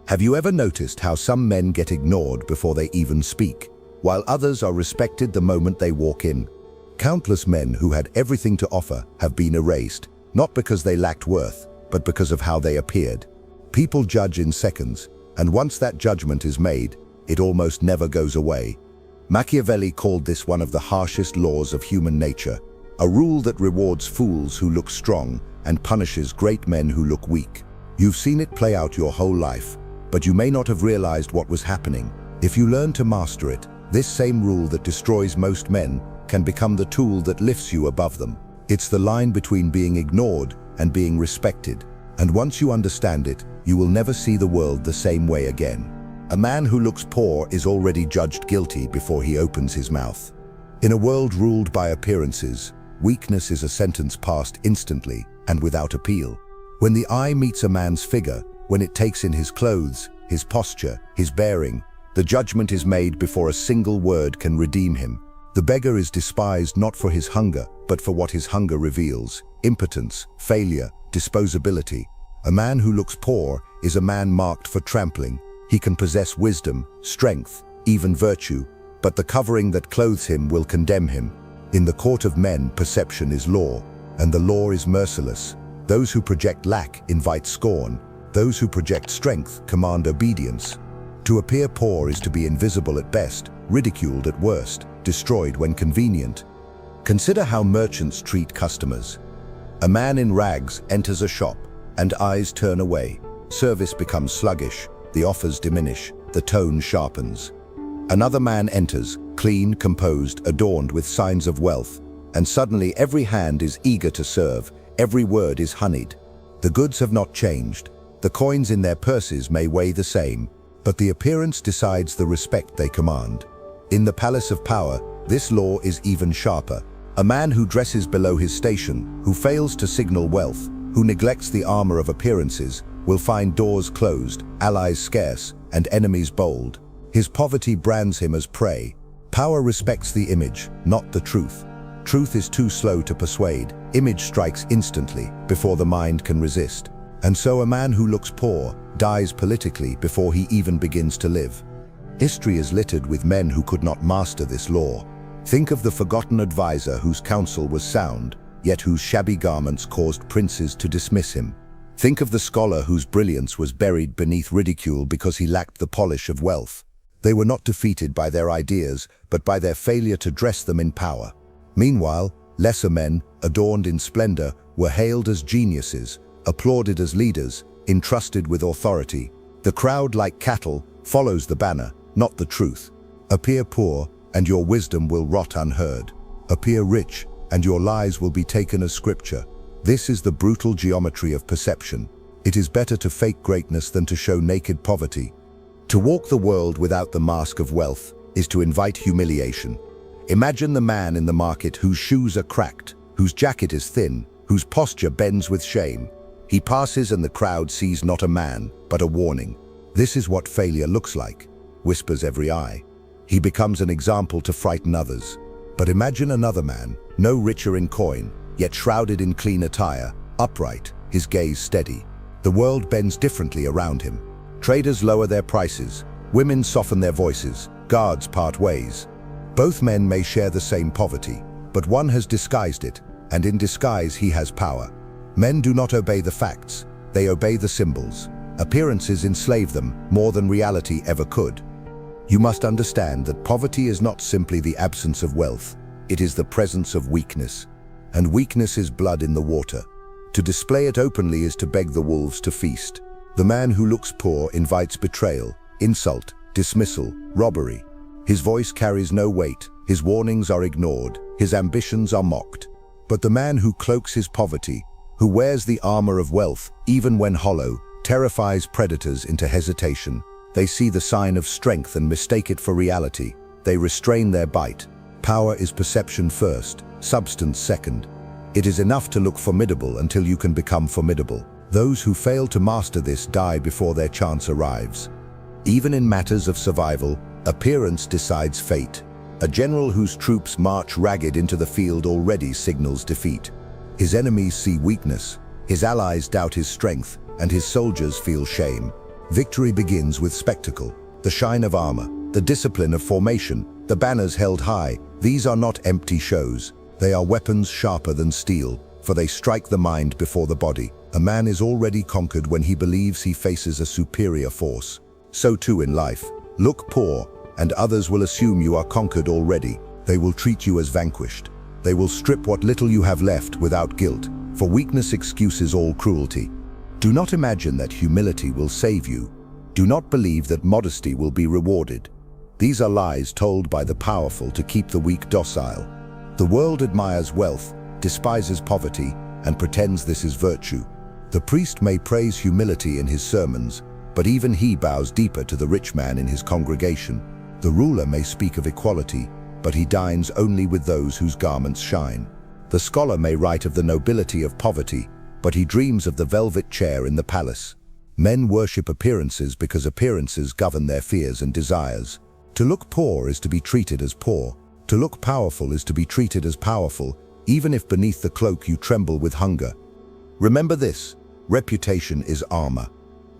Have you ever noticed how some men get ignored before they even speak, while others are respected the moment they walk in? Countless men who had everything to offer have been erased, not because they lacked worth, but because of how they appeared. People judge in seconds, and once that judgment is made, it almost never goes away. Machiavelli called this one of the harshest laws of human nature, a rule that rewards fools who look strong and punishes great men who look weak. You've seen it play out your whole life, but you may not have realized what was happening. If you learn to master it, this same rule that destroys most men can become the tool that lifts you above them. It's the line between being ignored and being respected. And once you understand it, you will never see the world the same way again. A man who looks poor is already judged guilty before he opens his mouth. In a world ruled by appearances, weakness is a sentence passed instantly and without appeal. When the eye meets a man's figure, when it takes in his clothes, his posture, his bearing, the judgment is made before a single word can redeem him. The beggar is despised not for his hunger, but for what his hunger reveals: impotence, failure, disposability. A man who looks poor is a man marked for trampling. He can possess wisdom, strength, even virtue, but the covering that clothes him will condemn him. In the court of men, perception is law, and the law is merciless. Those who project lack invite scorn. Those who project strength command obedience. To appear poor is to be invisible at best, ridiculed at worst, destroyed when convenient. Consider how merchants treat customers. A man in rags enters a shop, and eyes turn away. Service becomes sluggish, the offers diminish, the tone sharpens. Another man enters, clean, composed, adorned with signs of wealth, and suddenly every hand is eager to serve, every word is honeyed. The goods have not changed. The coins in their purses may weigh the same, but the appearance decides the respect they command. In the palace of power, this law is even sharper. A man who dresses below his station, who fails to signal wealth, who neglects the armor of appearances, will find doors closed, allies scarce, and enemies bold. His poverty brands him as prey. Power respects the image, not the truth. Truth is too slow to persuade. Image strikes instantly, before the mind can resist. And so a man who looks poor dies politically before he even begins to live. History is littered with men who could not master this law. Think of the forgotten advisor whose counsel was sound, yet whose shabby garments caused princes to dismiss him. Think of the scholar whose brilliance was buried beneath ridicule because he lacked the polish of wealth. They were not defeated by their ideas, but by their failure to dress them in power. Meanwhile, lesser men, adorned in splendor, were hailed as geniuses, applauded as leaders, entrusted with authority. The crowd, like cattle, follows the banner, not the truth. Appear poor, and your wisdom will rot unheard. Appear rich, and your lies will be taken as scripture. This is the brutal geometry of perception. It is better to fake greatness than to show naked poverty. To walk the world without the mask of wealth is to invite humiliation. Imagine the man in the market whose shoes are cracked, whose jacket is thin, whose posture bends with shame. He passes and the crowd sees not a man, but a warning. This is what failure looks like, whispers every eye. He becomes an example to frighten others. But imagine another man, no richer in coin, yet shrouded in clean attire, upright, his gaze steady. The world bends differently around him. Traders lower their prices, women soften their voices, guards part ways. Both men may share the same poverty, but one has disguised it, and in disguise he has power. Men do not obey the facts, they obey the symbols. Appearances enslave them more than reality ever could. You must understand that poverty is not simply the absence of wealth, it is the presence of weakness. And weakness is blood in the water. To display it openly is to beg the wolves to feast. The man who looks poor invites betrayal, insult, dismissal, robbery. His voice carries no weight, his warnings are ignored, his ambitions are mocked. But the man who cloaks his poverty, who wears the armor of wealth, even when hollow, terrifies predators into hesitation. They see the sign of strength and mistake it for reality. They restrain their bite. Power is perception first, substance second. It is enough to look formidable until you can become formidable. Those who fail to master this die before their chance arrives. Even in matters of survival, appearance decides fate. A general whose troops march ragged into the field already signals defeat. His enemies see weakness, his allies doubt his strength, and his soldiers feel shame. Victory begins with spectacle, the shine of armor, the discipline of formation, the banners held high. These are not empty shows. They are weapons sharper than steel, for they strike the mind before the body. A man is already conquered when he believes he faces a superior force. So too in life. Look poor, and others will assume you are conquered already. They will treat you as vanquished. They will strip what little you have left without guilt, for weakness excuses all cruelty. Do not imagine that humility will save you. Do not believe that modesty will be rewarded. These are lies told by the powerful to keep the weak docile. The world admires wealth, despises poverty, and pretends this is virtue. The priest may praise humility in his sermons, but even he bows deeper to the rich man in his congregation. The ruler may speak of equality, but he dines only with those whose garments shine. The scholar may write of the nobility of poverty, but he dreams of the velvet chair in the palace. Men worship appearances because appearances govern their fears and desires. To look poor is to be treated as poor. To look powerful is to be treated as powerful, even if beneath the cloak you tremble with hunger. Remember this: reputation is armor.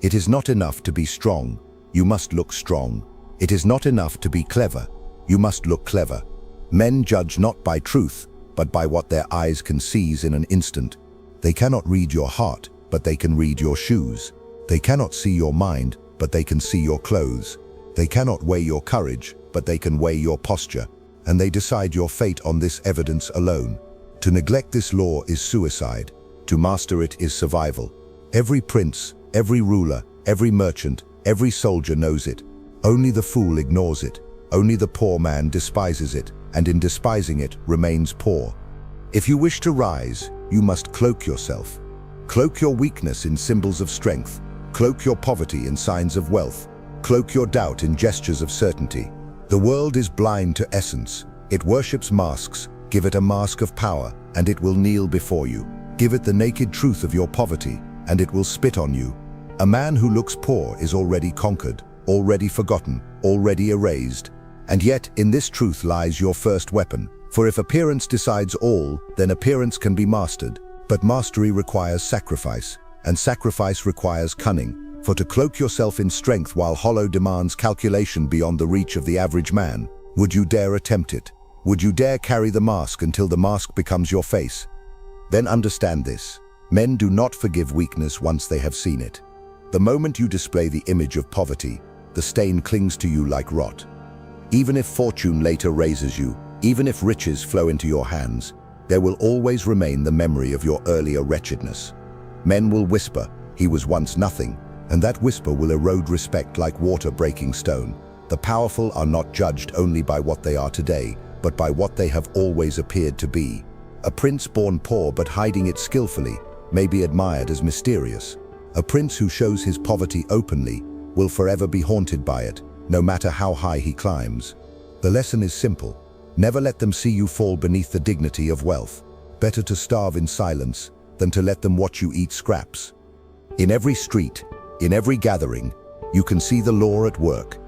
It is not enough to be strong, you must look strong. It is not enough to be clever, you must look clever. Men judge not by truth, but by what their eyes can seize in an instant. They cannot read your heart, but they can read your shoes. They cannot see your mind, but they can see your clothes. They cannot weigh your courage, but they can weigh your posture, and they decide your fate on this evidence alone. To neglect this law is suicide. To master it is survival. Every prince, every ruler, every merchant, every soldier knows it. Only the fool ignores it. Only the poor man despises it, and in despising it remains poor. If you wish to rise, you must cloak yourself. Cloak your weakness in symbols of strength. Cloak your poverty in signs of wealth. Cloak your doubt in gestures of certainty. The world is blind to essence. It worships masks. Give it a mask of power, and it will kneel before you. Give it the naked truth of your poverty, and it will spit on you. A man who looks poor is already conquered, already forgotten, already erased. And yet, in this truth lies your first weapon. For if appearance decides all, then appearance can be mastered. But mastery requires sacrifice, and sacrifice requires cunning. For to cloak yourself in strength while hollow demands calculation beyond the reach of the average man, would you dare attempt it? Would you dare carry the mask until the mask becomes your face? Then understand this: men do not forgive weakness once they have seen it. The moment you display the image of poverty, the stain clings to you like rot. Even if fortune later raises you, even if riches flow into your hands, there will always remain the memory of your earlier wretchedness. Men will whisper, "He was once nothing," and that whisper will erode respect like water breaking stone. The powerful are not judged only by what they are today, but by what they have always appeared to be. A prince born poor but hiding it skillfully may be admired as mysterious. A prince who shows his poverty openly will forever be haunted by it, no matter how high he climbs. The lesson is simple: never let them see you fall beneath the dignity of wealth. Better to starve in silence than to let them watch you eat scraps. In every street, in every gathering, you can see the law at work.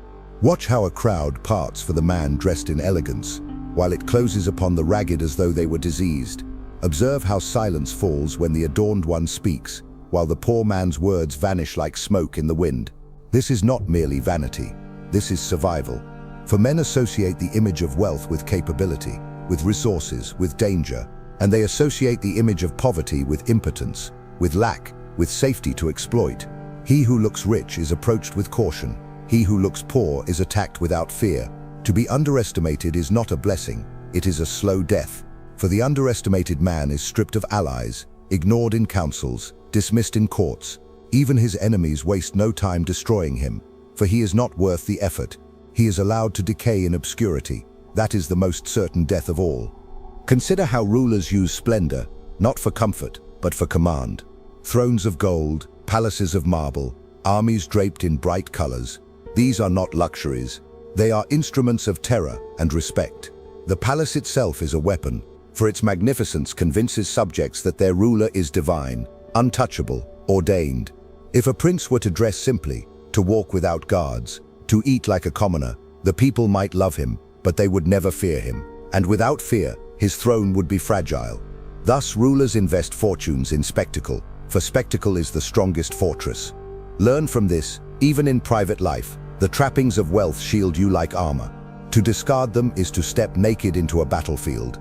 Watch how a crowd parts for the man dressed in elegance, while it closes upon the ragged as though they were diseased. Observe how silence falls when the adorned one speaks, while the poor man's words vanish like smoke in the wind. This is not merely vanity, this is survival. For men associate the image of wealth with capability, with resources, with danger, and they associate the image of poverty with impotence, with lack, with safety to exploit. He who looks rich is approached with caution. He who looks poor is attacked without fear. To be underestimated is not a blessing, it is a slow death. For the underestimated man is stripped of allies, ignored in councils, dismissed in courts. Even his enemies waste no time destroying him, for he is not worth the effort. He is allowed to decay in obscurity. That is the most certain death of all. Consider how rulers use splendor, not for comfort, but for command. Thrones of gold, palaces of marble, armies draped in bright colors. These are not luxuries. They are instruments of terror and respect. The palace itself is a weapon, for its magnificence convinces subjects that their ruler is divine, untouchable, ordained. If a prince were to dress simply, to walk without guards, to eat like a commoner, the people might love him, but they would never fear him. And without fear, his throne would be fragile. Thus rulers invest fortunes in spectacle, for spectacle is the strongest fortress. Learn from this, Even in private life, the trappings of wealth shield you like armor. To discard them is to step naked into a battlefield.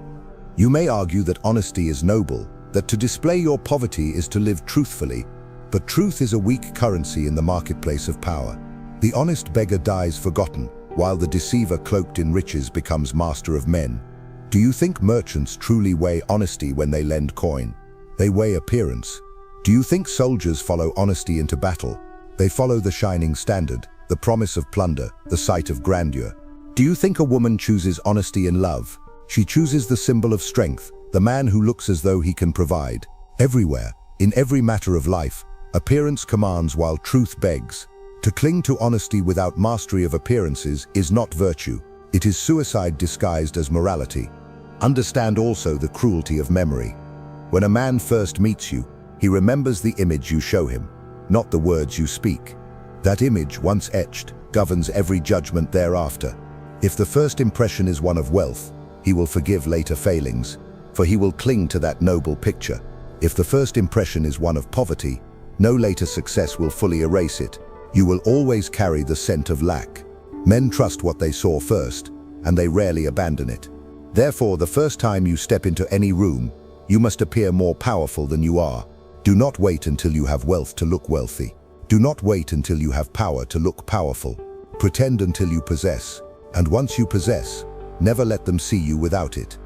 You may argue that honesty is noble, that to display your poverty is to live truthfully, but truth is a weak currency in the marketplace of power. The honest beggar dies forgotten, while the deceiver cloaked in riches becomes master of men. Do you think merchants truly weigh honesty when they lend coin? They weigh appearance. Do you think soldiers follow honesty into battle? They follow the shining standard, the promise of plunder, the sight of grandeur. Do you think a woman chooses honesty in love? She chooses the symbol of strength, the man who looks as though he can provide. Everywhere, in every matter of life, appearance commands while truth begs. To cling to honesty without mastery of appearances is not virtue. It is suicide disguised as morality. Understand also the cruelty of memory. When a man first meets you, he remembers the image you show him, not the words you speak. That image, once etched, governs every judgment thereafter. If the first impression is one of wealth, he will forgive later failings, for he will cling to that noble picture. If the first impression is one of poverty, no later success will fully erase it. You will always carry the scent of lack. Men trust what they saw first, and they rarely abandon it. Therefore, the first time you step into any room, you must appear more powerful than you are. Do not wait until you have wealth to look wealthy. Do not wait until you have power to look powerful. Pretend until you possess, and once you possess, never let them see you without it.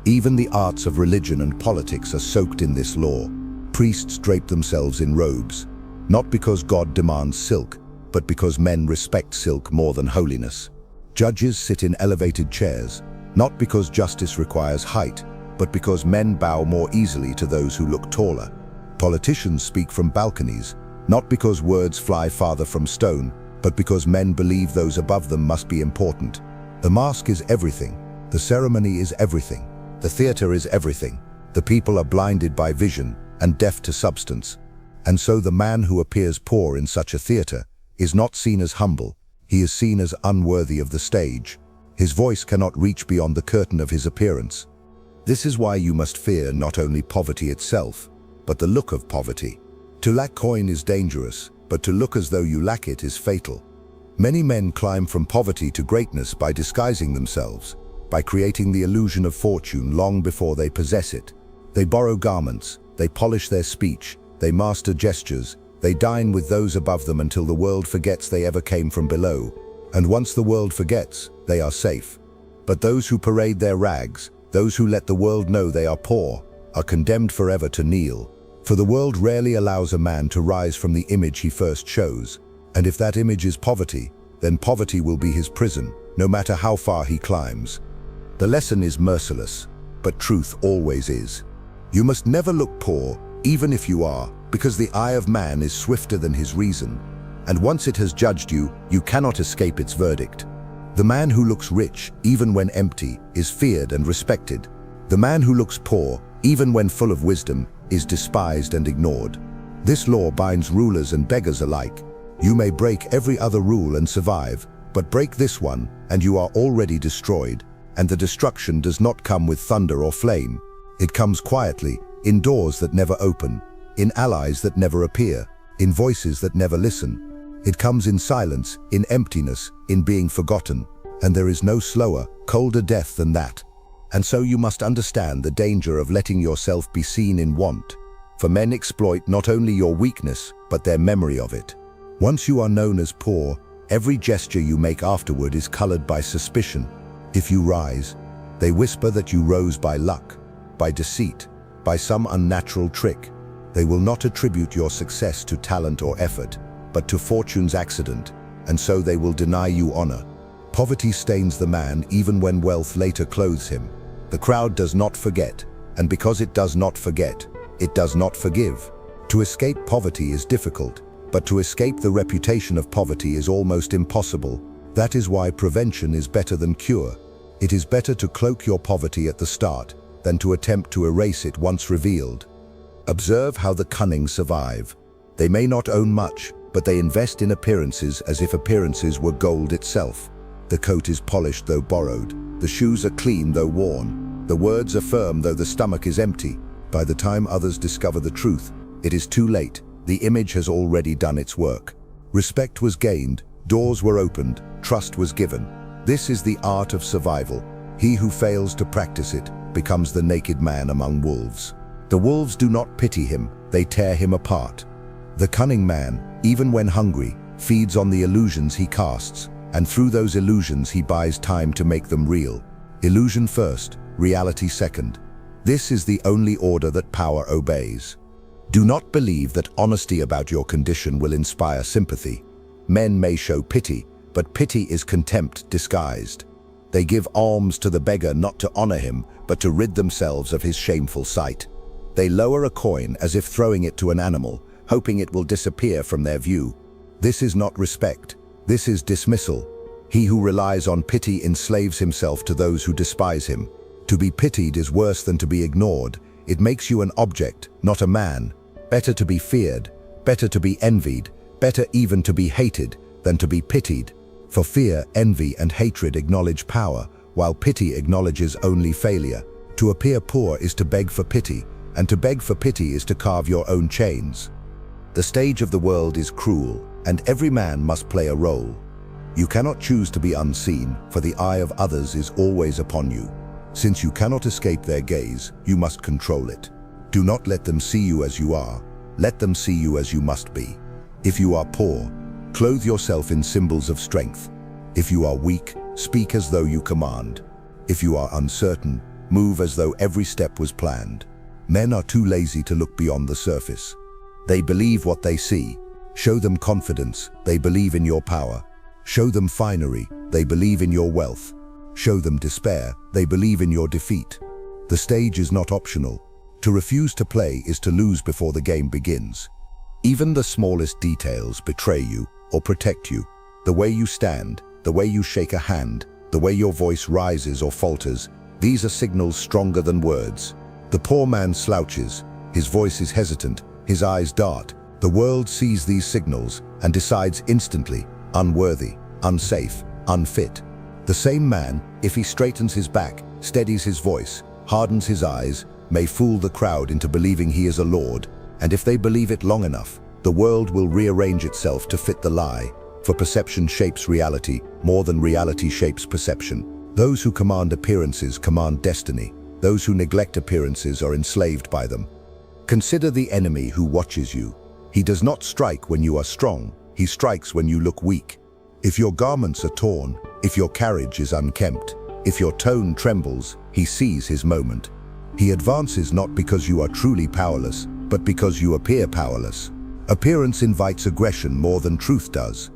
Even the arts of religion and politics are soaked in this law. Priests drape themselves in robes, not because God demands silk, but because men respect silk more than holiness. Judges sit in elevated chairs, not because justice requires height, but because men bow more easily to those who look taller. Politicians speak from balconies, not because words fly farther from stone, but because men believe those above them must be important. The mask is everything. The ceremony is everything. The theater is everything. The people are blinded by vision and deaf to substance. And so the man who appears poor in such a theater is not seen as humble. He is seen as unworthy of the stage. His voice cannot reach beyond the curtain of his appearance. This is why you must fear not only poverty itself, but the look of poverty. To lack coin is dangerous, but to look as though you lack it is fatal. Many men climb from poverty to greatness by disguising themselves, by creating the illusion of fortune long before they possess it. They borrow garments, they polish their speech, they master gestures, they dine with those above them until the world forgets they ever came from below. And once the world forgets, they are safe. But those who parade their rags, those who let the world know they are poor, are condemned forever to kneel. For the world rarely allows a man to rise from the image he first shows. And if that image is poverty, then poverty will be his prison, no matter how far he climbs. The lesson is merciless, but truth always is. You must never look poor, even if you are, because the eye of man is swifter than his reason. And once it has judged you, you cannot escape its verdict. The man who looks rich, even when empty, is feared and respected. The man who looks poor, even when full of wisdom, is despised and ignored. This law binds rulers and beggars alike. You may break every other rule and survive, but break this one, and you are already destroyed. And the destruction does not come with thunder or flame. It comes quietly, in doors that never open, in allies that never appear, in voices that never listen. It comes in silence, in emptiness, in being forgotten. And there is no slower, colder death than that. And so you must understand the danger of letting yourself be seen in want. For men exploit not only your weakness, but their memory of it. Once you are known as poor, every gesture you make afterward is colored by suspicion. If you rise, they whisper that you rose by luck, by deceit, by some unnatural trick. They will not attribute your success to talent or effort, but to fortune's accident, and so they will deny you honor. Poverty stains the man even when wealth later clothes him. The crowd does not forget, and because it does not forget, it does not forgive. To escape poverty is difficult, but to escape the reputation of poverty is almost impossible. That is why prevention is better than cure. It is better to cloak your poverty at the start than to attempt to erase it once revealed. Observe how the cunning survive. They may not own much, but they invest in appearances as if appearances were gold itself. The coat is polished though borrowed. The shoes are clean though worn. The words are firm though the stomach is empty. By the time others discover the truth, it is too late. The image has already done its work. Respect was gained, doors were opened, trust was given. This is the art of survival. He who fails to practice it becomes the naked man among wolves. The wolves do not pity him, they tear him apart. The cunning man, even when hungry, feeds on the illusions he casts, and through those illusions he buys time to make them real. Illusion first, reality second. This is the only order that power obeys. Do not believe that honesty about your condition will inspire sympathy. Men may show pity, but pity is contempt disguised. They give alms to the beggar not to honor him, but to rid themselves of his shameful sight. They lower a coin as if throwing it to an animal, hoping it will disappear from their view. This is not respect. This is dismissal. He who relies on pity enslaves himself to those who despise him. To be pitied is worse than to be ignored. It makes you an object, not a man. Better to be feared, better to be envied, better even to be hated than to be pitied. For fear, envy, and hatred acknowledge power, while pity acknowledges only failure. To appear poor is to beg for pity, and to beg for pity is to carve your own chains. The stage of the world is cruel, and every man must play a role. You cannot choose to be unseen, for the eye of others is always upon you. Since you cannot escape their gaze, you must control it. Do not let them see you as you are. Let them see you as you must be. If you are poor, clothe yourself in symbols of strength. If you are weak, speak as though you command. If you are uncertain, move as though every step was planned. Men are too lazy to look beyond the surface. They believe what they see. Show them confidence, they believe in your power. Show them finery, they believe in your wealth. Show them despair, they believe in your defeat. The stage is not optional. To refuse to play is to lose before the game begins. Even the smallest details betray you or protect you. The way you stand, the way you shake a hand, the way your voice rises or falters, these are signals stronger than words. The poor man slouches, his voice is hesitant, his eyes dart. The world sees these signals and decides instantly, unworthy, unsafe, unfit. The same man, if he straightens his back, steadies his voice, hardens his eyes, may fool the crowd into believing he is a lord, and if they believe it long enough, the world will rearrange itself to fit the lie, for perception shapes reality more than reality shapes perception. Those who command appearances command destiny. Those who neglect appearances are enslaved by them. Consider the enemy who watches you. He does not strike when you are strong, he strikes when you look weak. If your garments are torn, if your carriage is unkempt, if your tone trembles, he sees his moment. He advances not because you are truly powerless, but because you appear powerless. Appearance invites aggression more than truth does.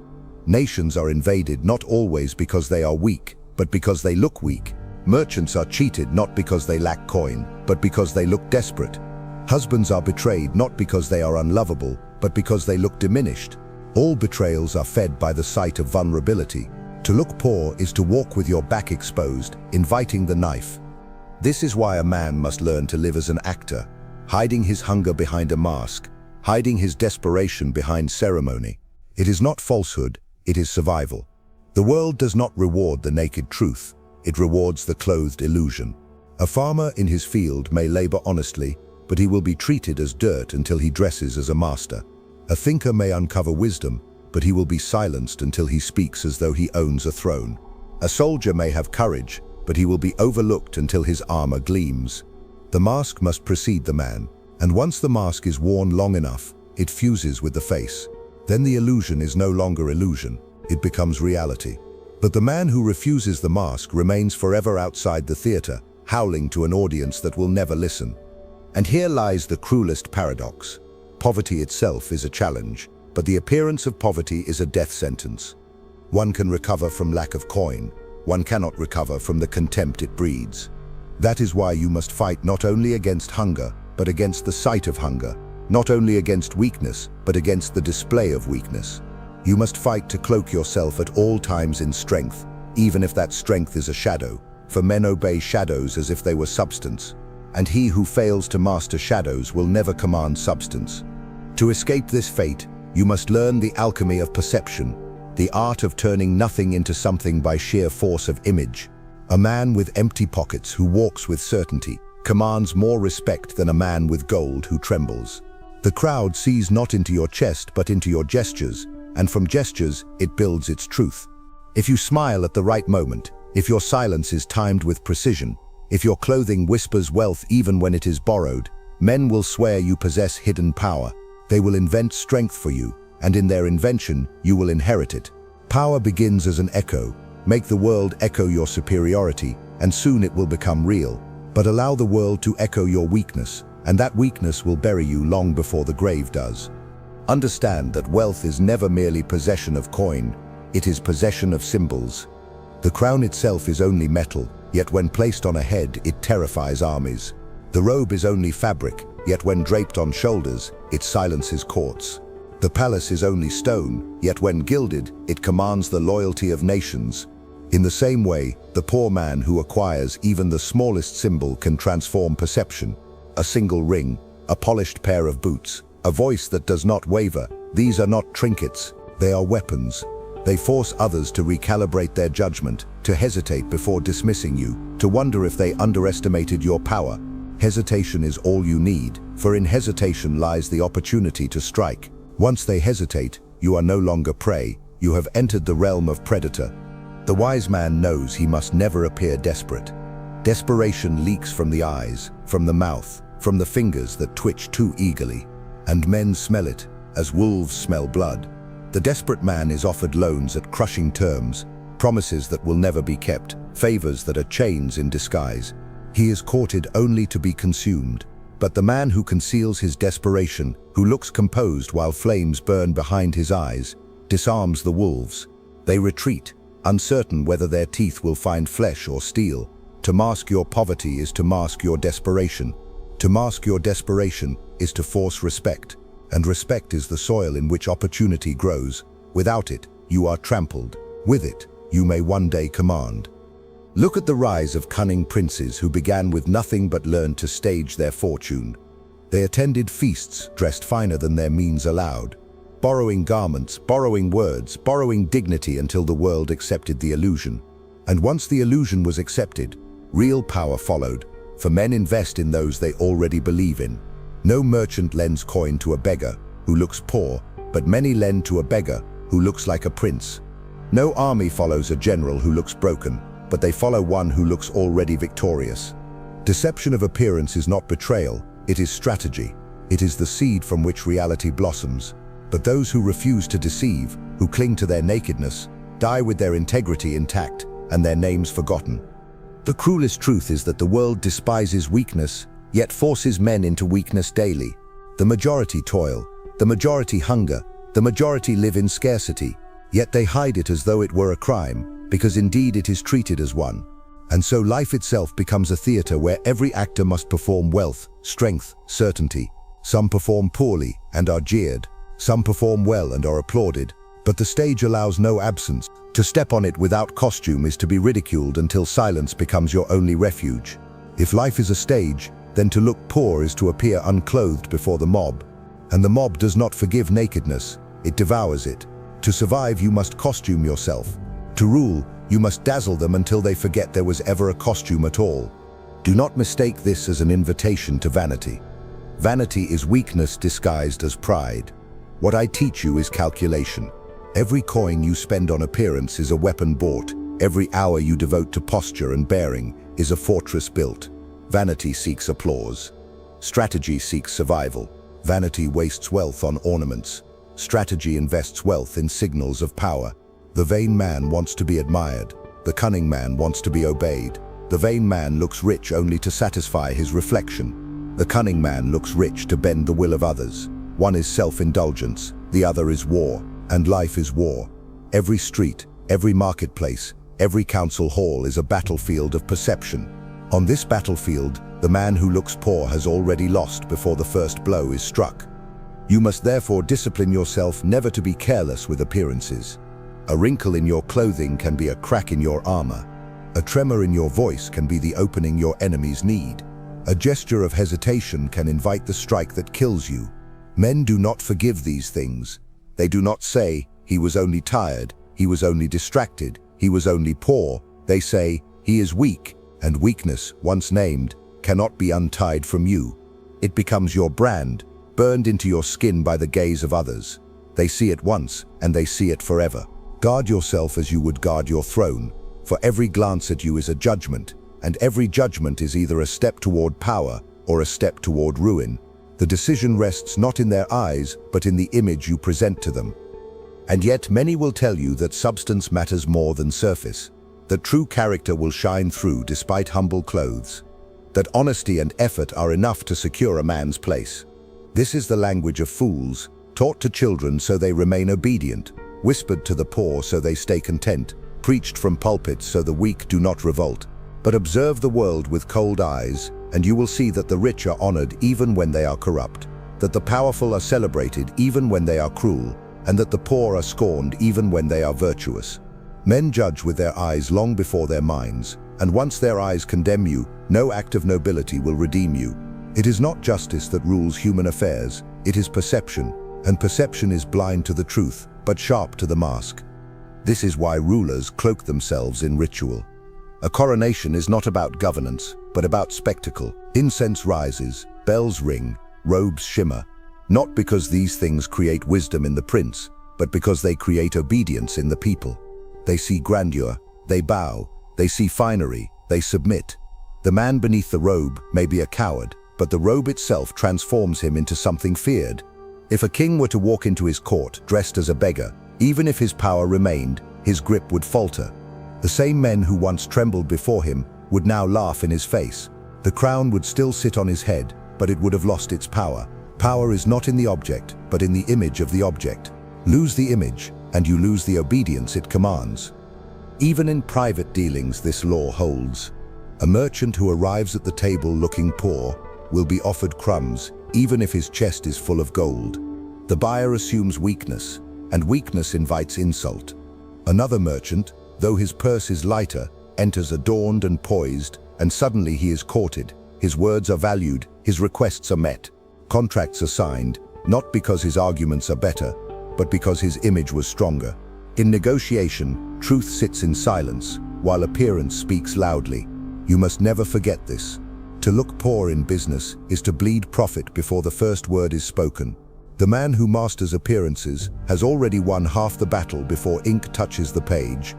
Nations are invaded not always because they are weak, but because they look weak. Merchants are cheated not because they lack coin, but because they look desperate. Husbands are betrayed not because they are unlovable, but because they look diminished. All betrayals are fed by the sight of vulnerability. To look poor is to walk with your back exposed, inviting the knife. This is why a man must learn to live as an actor, hiding his hunger behind a mask, hiding his desperation behind ceremony. It is not falsehood, it is survival. The world does not reward the naked truth, it rewards the clothed illusion. A farmer in his field may labor honestly, but he will be treated as dirt until he dresses as a master. A thinker may uncover wisdom, but he will be silenced until he speaks as though he owns a throne. A soldier may have courage, but he will be overlooked until his armor gleams. The mask must precede the man, and once the mask is worn long enough, it fuses with the face. Then the illusion is no longer illusion, it becomes reality. But the man who refuses the mask remains forever outside the theater, howling to an audience that will never listen. And here lies the cruelest paradox. Poverty itself is a challenge, but the appearance of poverty is a death sentence. One can recover from lack of coin, one cannot recover from the contempt it breeds. That is why you must fight not only against hunger, but against the sight of hunger, not only against weakness, but against the display of weakness. You must fight to cloak yourself at all times in strength, even if that strength is a shadow, for men obey shadows as if they were substance, and he who fails to master shadows will never command substance. To escape this fate, you must learn the alchemy of perception, the art of turning nothing into something by sheer force of image. A man with empty pockets who walks with certainty commands more respect than a man with gold who trembles. The crowd sees not into your chest but into your gestures. and from gestures, it builds its truth. If you smile at the right moment, if your silence is timed with precision, if your clothing whispers wealth even when it is borrowed, men will swear you possess hidden power. They will invent strength for you, and in their invention, you will inherit it. Power begins as an echo. Make the world echo your superiority, and soon it will become real. But allow the world to echo your weakness, and that weakness will bury you long before the grave does. Understand that wealth is never merely possession of coin, it is possession of symbols. The crown itself is only metal, yet when placed on a head, it terrifies armies. The robe is only fabric, yet when draped on shoulders, it silences courts. The palace is only stone, yet when gilded, it commands the loyalty of nations. In the same way, the poor man who acquires even the smallest symbol can transform perception. A single ring, a polished pair of boots, a voice that does not waver. These are not trinkets, they are weapons. They force others to recalibrate their judgment, to hesitate before dismissing you, to wonder if they underestimated your power. Hesitation is all you need, for in hesitation lies the opportunity to strike. Once they hesitate, you are no longer prey, you have entered the realm of predator. The wise man knows he must never appear desperate. Desperation leaks from the eyes, from the mouth, from the fingers that twitch too eagerly. And men smell it, as wolves smell blood. The desperate man is offered loans at crushing terms, promises that will never be kept, favors that are chains in disguise. He is courted only to be consumed. But the man who conceals his desperation, who looks composed while flames burn behind his eyes, disarms the wolves. They retreat, uncertain whether their teeth will find flesh or steel. To mask your poverty is to mask your desperation. To mask your desperation is to force respect, and respect is the soil in which opportunity grows. Without it, you are trampled. With it, you may one day command. Look at the rise of cunning princes who began with nothing but learned to stage their fortune. They attended feasts dressed finer than their means allowed, borrowing garments, borrowing words, borrowing dignity until the world accepted the illusion. And once the illusion was accepted, real power followed, for men invest in those they already believe in. No merchant lends coin to a beggar who looks poor, but many lend to a beggar who looks like a prince. No army follows a general who looks broken, but they follow one who looks already victorious. Deception of appearance is not betrayal, it is strategy. It is the seed from which reality blossoms. But those who refuse to deceive, who cling to their nakedness, die with their integrity intact and their names forgotten. The cruelest truth is that the world despises weakness, yet forces men into weakness daily. The majority toil, the majority hunger, the majority live in scarcity, yet they hide it as though it were a crime, because indeed it is treated as one. And so life itself becomes a theater where every actor must perform wealth, strength, certainty. Some perform poorly and are jeered. Some perform well and are applauded. But the stage allows no absence. To step on it without costume is to be ridiculed until silence becomes your only refuge. If life is a stage, then to look poor is to appear unclothed before the mob. And the mob does not forgive nakedness, it devours it. To survive, you must costume yourself. To rule, you must dazzle them until they forget there was ever a costume at all. Do not mistake this as an invitation to vanity. Vanity is weakness disguised as pride. What I teach you is calculation. Every coin you spend on appearance is a weapon bought. Every hour you devote to posture and bearing is a fortress built. Vanity seeks applause. Strategy seeks survival. Vanity wastes wealth on ornaments. Strategy invests wealth in signals of power. The vain man wants to be admired. The cunning man wants to be obeyed. The vain man looks rich only to satisfy his reflection. The cunning man looks rich to bend the will of others. One is self-indulgence, the other is war, and life is war. Every street, every marketplace, every council hall is a battlefield of perception. On this battlefield, the man who looks poor has already lost before the first blow is struck. You must therefore discipline yourself never to be careless with appearances. A wrinkle in your clothing can be a crack in your armor. A tremor in your voice can be the opening your enemies need. A gesture of hesitation can invite the strike that kills you. Men do not forgive these things. They do not say, "He was only tired, he was only distracted, he was only poor." They say, "He is weak," and weakness, once named, cannot be untied from you. It becomes your brand, burned into your skin by the gaze of others. They see it once, and they see it forever. Guard yourself as you would guard your throne, for every glance at you is a judgment, and every judgment is either a step toward power or a step toward ruin. The decision rests not in their eyes, but in the image you present to them. And yet many will tell you that substance matters more than surface, that true character will shine through despite humble clothes, that honesty and effort are enough to secure a man's place. This is the language of fools, taught to children so they remain obedient, whispered to the poor so they stay content, preached from pulpits so the weak do not revolt. But observe the world with cold eyes, and you will see that the rich are honored even when they are corrupt, that the powerful are celebrated even when they are cruel, and that the poor are scorned even when they are virtuous. Men judge with their eyes long before their minds, and once their eyes condemn you, no act of nobility will redeem you. It is not justice that rules human affairs, it is perception, and perception is blind to the truth, but sharp to the mask. This is why rulers cloak themselves in ritual. A coronation is not about governance, but about spectacle. Incense rises, bells ring, robes shimmer, not because these things create wisdom in the prince, but because they create obedience in the people. They see grandeur, they bow, they see finery, they submit. The man beneath the robe may be a coward, but the robe itself transforms him into something feared. If a king were to walk into his court dressed as a beggar, even if his power remained, his grip would falter. The same men who once trembled before him would now laugh in his face. The crown would still sit on his head, but it would have lost its power. Power is not in the object, but in the image of the object. Lose the image, and you lose the obedience it commands. Even in private dealings this law holds. A merchant who arrives at the table looking poor will be offered crumbs, even if his chest is full of gold. The buyer assumes weakness, and weakness invites insult. Another merchant, though his purse is lighter, enters adorned and poised, and suddenly he is courted. His words are valued, his requests are met. Contracts are signed, not because his arguments are better, but because his image was stronger. In negotiation, truth sits in silence, while appearance speaks loudly. You must never forget this. To look poor in business is to bleed profit before the first word is spoken. The man who masters appearances has already won half the battle before ink touches the page.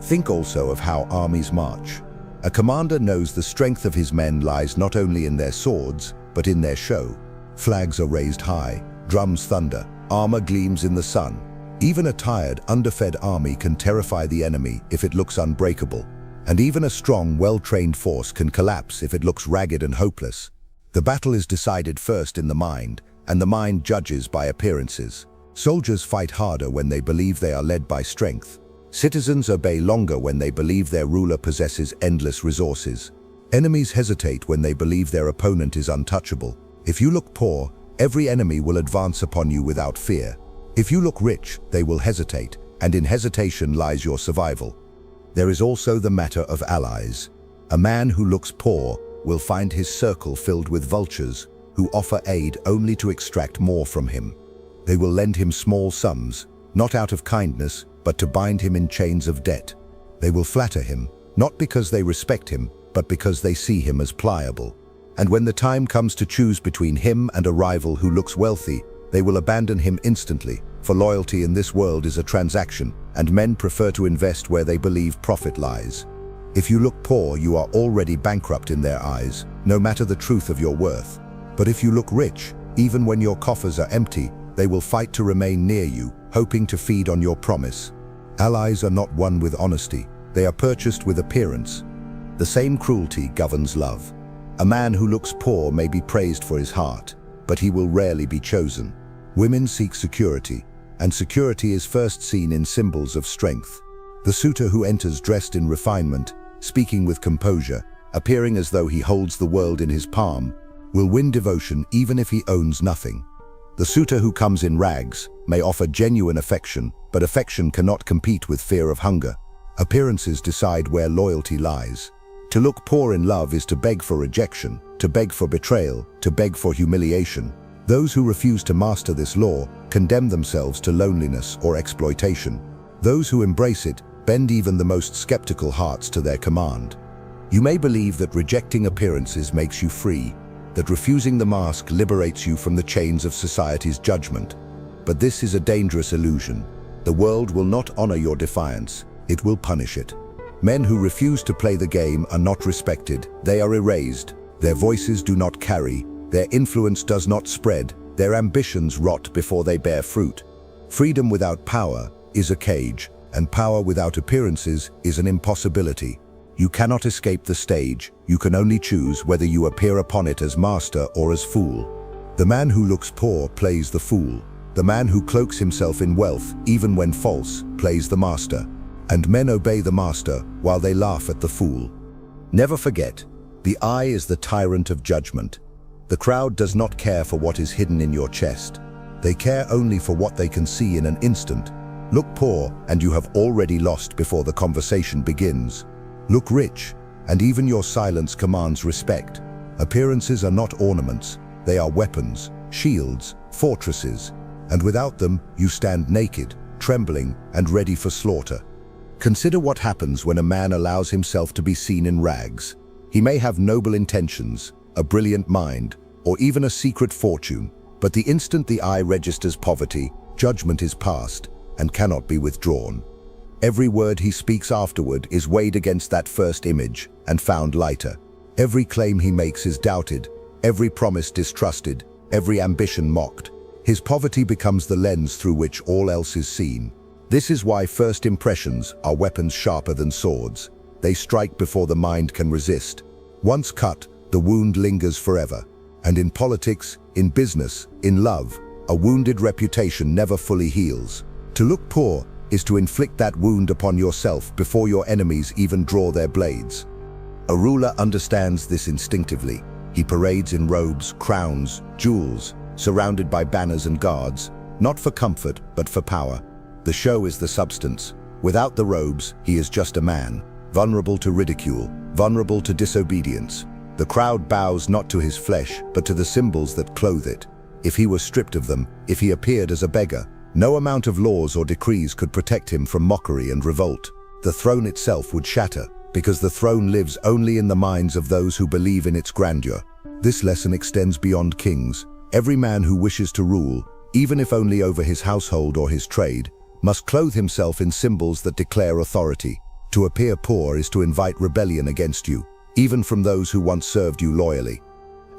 Think also of how armies march. A commander knows the strength of his men lies not only in their swords, but in their show. Flags are raised high, drums thunder, armor gleams in the sun. Even a tired, underfed army can terrify the enemy if it looks unbreakable. And even a strong, well-trained force can collapse if it looks ragged and hopeless. The battle is decided first in the mind, and the mind judges by appearances. Soldiers fight harder when they believe they are led by strength. Citizens obey longer when they believe their ruler possesses endless resources. Enemies hesitate when they believe their opponent is untouchable. If you look poor, every enemy will advance upon you without fear. If you look rich, they will hesitate, and in hesitation lies your survival. There is also the matter of allies. A man who looks poor will find his circle filled with vultures who offer aid only to extract more from him. They will lend him small sums, not out of kindness, but to bind him in chains of debt. They will flatter him, not because they respect him, but because they see him as pliable. And when the time comes to choose between him and a rival who looks wealthy, they will abandon him instantly, for loyalty in this world is a transaction, and men prefer to invest where they believe profit lies. If you look poor, you are already bankrupt in their eyes, no matter the truth of your worth. But if you look rich, even when your coffers are empty, they will fight to remain near you, hoping to feed on your promise. Allies are not won with honesty, they are purchased with appearance. The same cruelty governs love. A man who looks poor may be praised for his heart, but he will rarely be chosen. Women seek security, and security is first seen in symbols of strength. The suitor who enters dressed in refinement, speaking with composure, appearing as though he holds the world in his palm, will win devotion even if he owns nothing. The suitor who comes in rags may offer genuine affection, but affection cannot compete with fear of hunger. Appearances decide where loyalty lies. To look poor in love is to beg for rejection, to beg for betrayal, to beg for humiliation. Those who refuse to master this law condemn themselves to loneliness or exploitation. Those who embrace it bend even the most skeptical hearts to their command. You may believe that rejecting appearances makes you free, that refusing the mask liberates you from the chains of society's judgment. But this is a dangerous illusion. The world will not honor your defiance, it will punish it. Men who refuse to play the game are not respected, they are erased. Their voices do not carry, their influence does not spread, their ambitions rot before they bear fruit. Freedom without power is a cage, and power without appearances is an impossibility. You cannot escape the stage, you can only choose whether you appear upon it as master or as fool. The man who looks poor plays the fool. The man who cloaks himself in wealth, even when false, plays the master. And men obey the master while they laugh at the fool. Never forget, the eye is the tyrant of judgment. The crowd does not care for what is hidden in your chest. They care only for what they can see in an instant. Look poor, and you have already lost before the conversation begins. Look rich, and even your silence commands respect. Appearances are not ornaments, they are weapons, shields, fortresses. And without them, you stand naked, trembling, and ready for slaughter. Consider what happens when a man allows himself to be seen in rags. He may have noble intentions, a brilliant mind, or even a secret fortune, but the instant the eye registers poverty, judgment is passed and cannot be withdrawn. Every word he speaks afterward is weighed against that first image and found lighter. Every claim he makes is doubted, every promise distrusted, every ambition mocked. His poverty becomes the lens through which all else is seen. This is why first impressions are weapons sharper than swords. They strike before the mind can resist. Once cut, the wound lingers forever. And in politics, in business, in love, a wounded reputation never fully heals. To look poor is to inflict that wound upon yourself before your enemies even draw their blades. A ruler understands this instinctively. He parades in robes, crowns, jewels, surrounded by banners and guards, not for comfort, but for power. The show is the substance. Without the robes, he is just a man, vulnerable to ridicule, vulnerable to disobedience. The crowd bows not to his flesh, but to the symbols that clothe it. If he were stripped of them, if he appeared as a beggar, no amount of laws or decrees could protect him from mockery and revolt. The throne itself would shatter, because the throne lives only in the minds of those who believe in its grandeur. This lesson extends beyond kings. Every man who wishes to rule, even if only over his household or his trade, must clothe himself in symbols that declare authority. To appear poor is to invite rebellion against you, even from those who once served you loyally.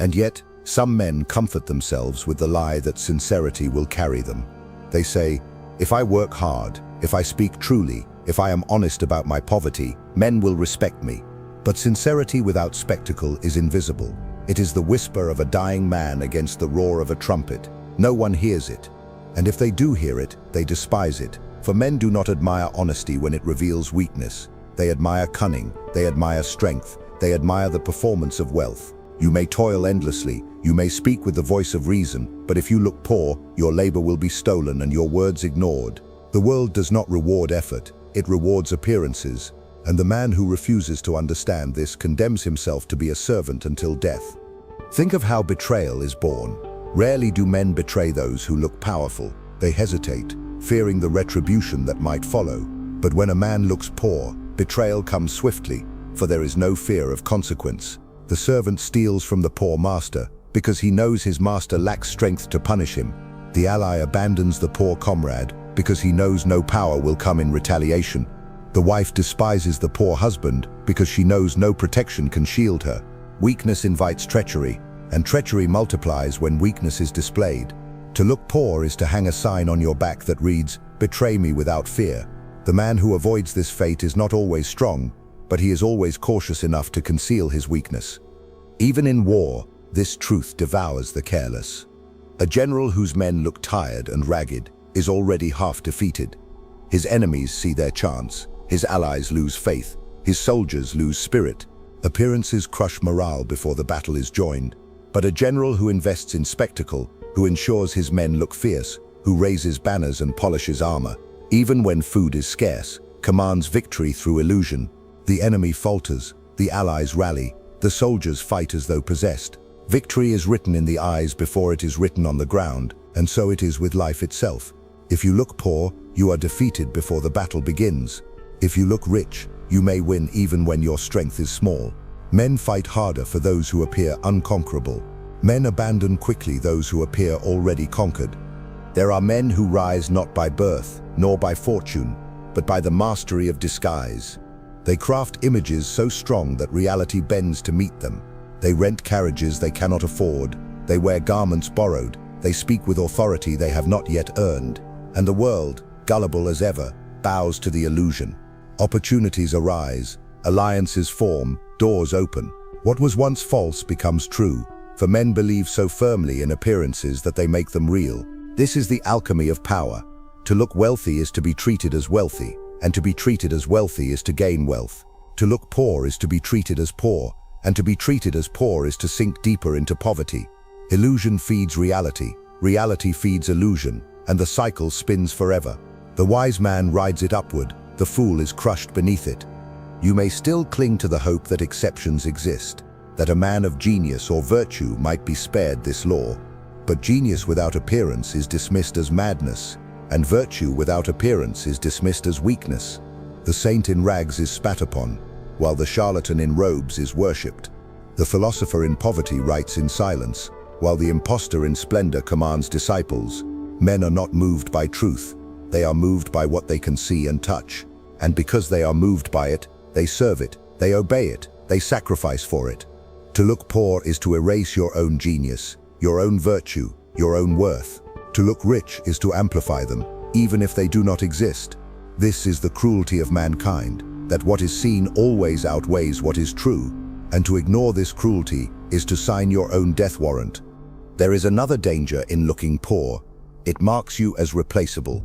And yet, some men comfort themselves with the lie that sincerity will carry them. They say, if I work hard, if I speak truly, if I am honest about my poverty, men will respect me. But sincerity without spectacle is invisible. It is the whisper of a dying man against the roar of a trumpet. No one hears it. And if they do hear it, they despise it. For men do not admire honesty when it reveals weakness. They admire cunning, they admire strength, they admire the performance of wealth. You may toil endlessly, you may speak with the voice of reason, but if you look poor, your labor will be stolen and your words ignored. The world does not reward effort, it rewards appearances. And the man who refuses to understand this condemns himself to be a servant until death. Think of how betrayal is born. Rarely do men betray those who look powerful. They hesitate, fearing the retribution that might follow. But when a man looks poor, betrayal comes swiftly, for there is no fear of consequence. The servant steals from the poor master because he knows his master lacks strength to punish him. The ally abandons the poor comrade because he knows no power will come in retaliation. The wife despises the poor husband because she knows no protection can shield her. Weakness invites treachery, and treachery multiplies when weakness is displayed. To look poor is to hang a sign on your back that reads, "Betray me without fear." The man who avoids this fate is not always strong, but he is always cautious enough to conceal his weakness. Even in war, this truth devours the careless. A general whose men look tired and ragged is already half defeated. His enemies see their chance. His allies lose faith, his soldiers lose spirit. Appearances crush morale before the battle is joined. But a general who invests in spectacle, who ensures his men look fierce, who raises banners and polishes armor, even when food is scarce, commands victory through illusion. The enemy falters, the allies rally, the soldiers fight as though possessed. Victory is written in the eyes before it is written on the ground, and so it is with life itself. If you look poor, you are defeated before the battle begins. If you look rich, you may win even when your strength is small. Men fight harder for those who appear unconquerable. Men abandon quickly those who appear already conquered. There are men who rise not by birth, nor by fortune, but by the mastery of disguise. They craft images so strong that reality bends to meet them. They rent carriages they cannot afford. They wear garments borrowed. They speak with authority they have not yet earned. And the world, gullible as ever, bows to the illusion. Opportunities arise, alliances form, doors open. What was once false becomes true, for men believe so firmly in appearances that they make them real. This is the alchemy of power. To look wealthy is to be treated as wealthy, and to be treated as wealthy is to gain wealth. To look poor is to be treated as poor, and to be treated as poor is to sink deeper into poverty. Illusion feeds reality, reality feeds illusion, and the cycle spins forever. The wise man rides it upward, the fool is crushed beneath it. You may still cling to the hope that exceptions exist, that a man of genius or virtue might be spared this law. But genius without appearance is dismissed as madness, and virtue without appearance is dismissed as weakness. The saint in rags is spat upon, while the charlatan in robes is worshipped. The philosopher in poverty writes in silence, while the impostor in splendor commands disciples. Men are not moved by truth, they are moved by what they can see and touch. And because they are moved by it, they serve it, they obey it, they sacrifice for it. To look poor is to erase your own genius, your own virtue, your own worth. To look rich is to amplify them, even if they do not exist. This is the cruelty of mankind, that what is seen always outweighs what is true, and to ignore this cruelty is to sign your own death warrant. There is another danger in looking poor. It marks you as replaceable.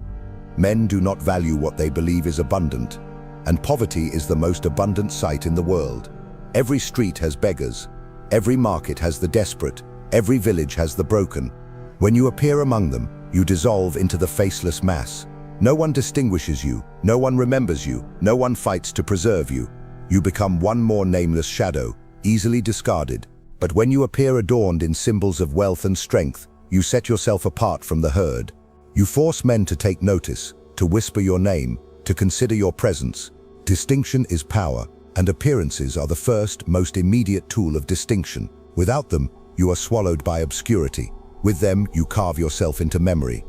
Men do not value what they believe is abundant, and poverty is the most abundant sight in the world. Every street has beggars, every market has the desperate, every village has the broken. When you appear among them, you dissolve into the faceless mass. No one distinguishes you, no one remembers you, no one fights to preserve you. You become one more nameless shadow, easily discarded. But when you appear adorned in symbols of wealth and strength, you set yourself apart from the herd. You force men to take notice, to whisper your name, to consider your presence. Distinction is power, and appearances are the first, most immediate tool of distinction. Without them, you are swallowed by obscurity. With them, you carve yourself into memory.